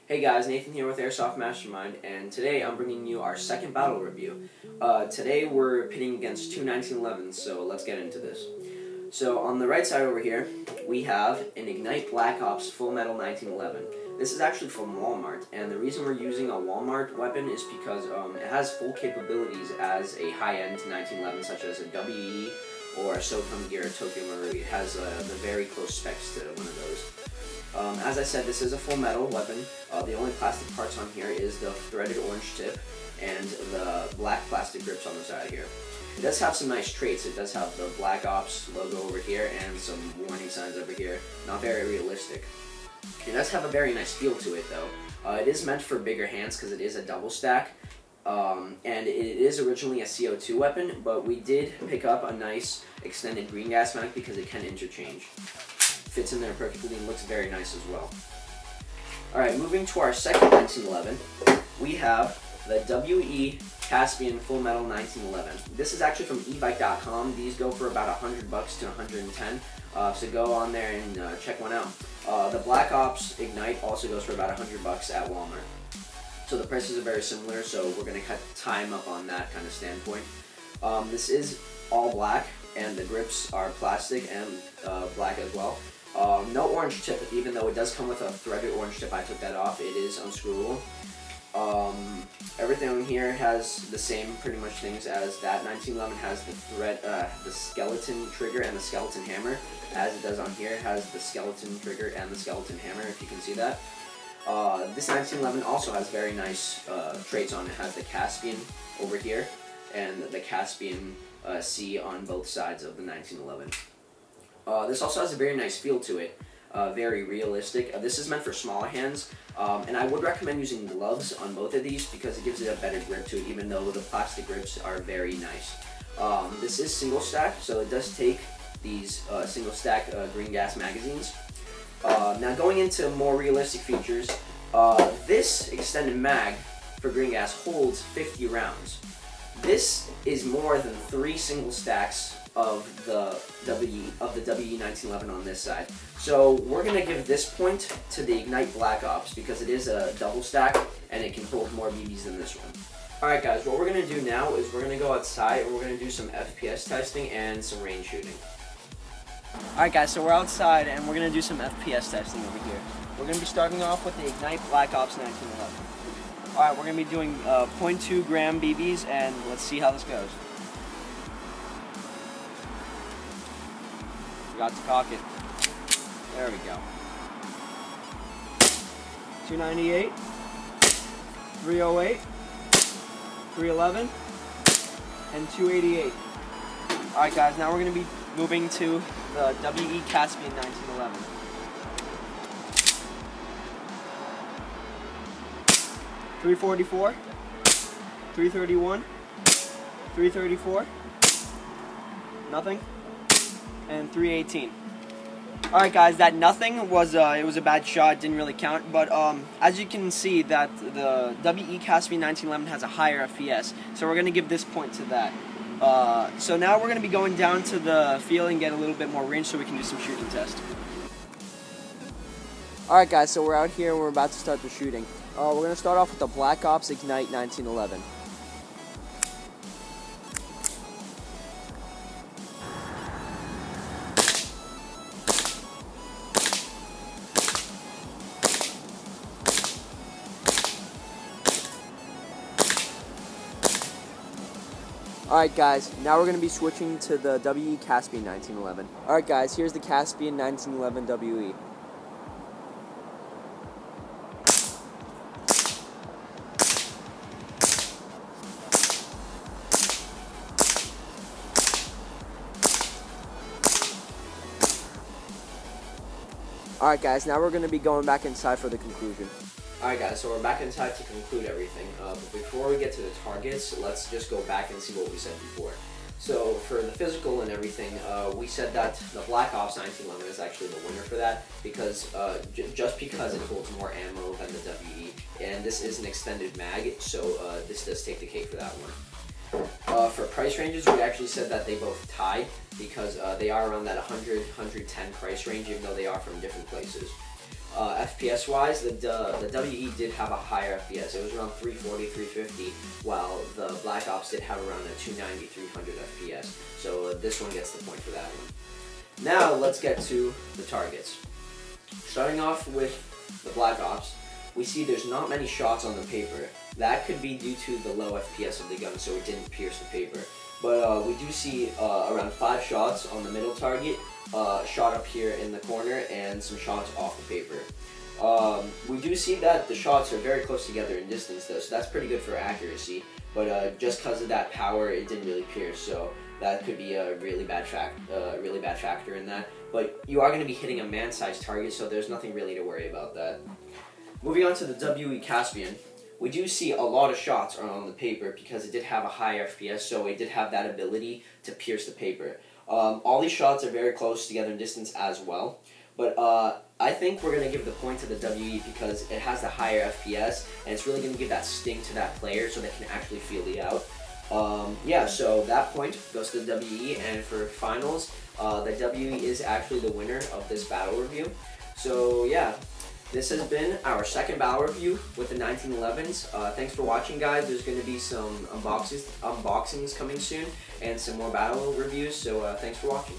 Hey guys, Nathan here with Airsoft Mastermind, and today I'm bringing you our second battle review. Today we're pitting against two 1911s, so let's get into this. So on the right side over here, we have an Ignite Black Ops Full Metal 1911. This is actually from Walmart, and the reason we're using a Walmart weapon is because it has full capabilities as a high-end 1911, such as a WE or a SOCOM Gear or Tokyo Marui. It has the very close specs to one of those. As I said, this is a full metal weapon. The only plastic parts on here is the threaded orange tip and the black plastic grips on the side here. It does have some nice traits. It does have the Black Ops logo over here and some warning signs over here. Not very realistic. It does have a very nice feel to it though. It is meant for bigger hands because it is a double stack. And it is originally a CO2 weapon, but we did pick up a nice extended green gas mag because it can interchange. Fits in there perfectly and looks very nice as well. Alright, moving to our second 1911, we have the WE Caspian Full Metal 1911. This is actually from ebike.com. These go for about $100 to $110, so go on there and check one out. The Black Ops Ignite also goes for about $100 at Walmart. So the prices are very similar, so we're going to cut time up on that kind of standpoint. This is all black, and the grips are plastic and black as well. No orange tip, even though it does come with a threaded orange tip. I took that off. It is unscrewable. Everything on here has the same pretty much things as that 1911 has the skeleton trigger and the skeleton hammer, as it does on here. It has the skeleton trigger and the skeleton hammer, if you can see that. This 1911 also has very nice traits on it. It has the Caspian over here and the Caspian C on both sides of the 1911. This also has a very nice feel to it, very realistic. This is meant for smaller hands, and I would recommend using gloves on both of these because it gives it a better grip to it, even though the plastic grips are very nice. This is single stack, so it does take these single stack green gas magazines. Now going into more realistic features, this extended mag for green gas holds 50 rounds. This is more than 3 single stacks of the WE 1911 on this side. So we're going to give this point to the Ignite Black Ops because it is a double stack and it can hold more BBs than this one. Alright guys, what we're going to do now is we're going to go outside and we're going to do some FPS testing and some range shooting. Alright guys, so we're outside and we're going to do some FPS testing over here. We're going to be starting off with the Ignite Black Ops 1911. Alright, we're going to be doing 0.2 gram BBs and let's see how this goes. Forgot to cock it. There we go. 298, 308, 311, and 288. Alright guys, now we're going to be moving to the WE Caspian 1911. 344, 331, 334, nothing, and 318. Alright guys, that nothing was it was a bad shot, didn't really count, but as you can see that the WE Caspian 1911 has a higher FPS, so we're going to give this point to that. So now we're going to be going down to the field and get a little bit more range so we can do some shooting test. Alright guys, so we're out here and we're about to start the shooting. We're going to start off with the Black Ops Ignite 1911. Alright guys, now we're going to be switching to the WE Caspian 1911. Alright guys, here's the Caspian 1911 WE. Alright guys, now we're going to be going back inside for the conclusion. Alright guys, so we're back inside to conclude everything, but before we get to the targets, let's just go back and see what we said before. So for the physical and everything, we said that the Black Ops 1911 is actually the winner for that, because just because it holds more ammo than the WE, and this is an extended mag, so this does take the cake for that one. For price ranges, we actually said that they both tied because they are around that 100, 110 price range, even though they are from different places. FPS wise, the WE did have a higher FPS. It was around 340, 350, while the Black Ops did have around a 290, 300 FPS. So this one gets the point for that one. Now let's get to the targets. Starting off with the Black Ops, we see there's not many shots on the paper. That could be due to the low FPS of the gun, so it didn't pierce the paper. But we do see around 5 shots on the middle target, shot up here in the corner, and some shots off the paper. We do see that the shots are very close together in distance though, so that's pretty good for accuracy. But just because of that power, it didn't really pierce, so that could be a really bad factor in that. But you are going to be hitting a man-sized target, so there's nothing really to worry about that. Moving on to the WE Caspian, we do see a lot of shots on the paper because it did have a high FPS, so it did have that ability to pierce the paper. All these shots are very close together in distance as well, but I think we're going to give the point to the WE because it has the higher FPS, and it's really going to give that sting to that player so they can actually feel the out. Yeah, so that point goes to the WE, and for finals, the WE is actually the winner of this battle review. So yeah, this has been our second battle review with the 1911s. Thanks for watching, guys. There's going to be some unboxings coming soon and some more battle reviews, so thanks for watching.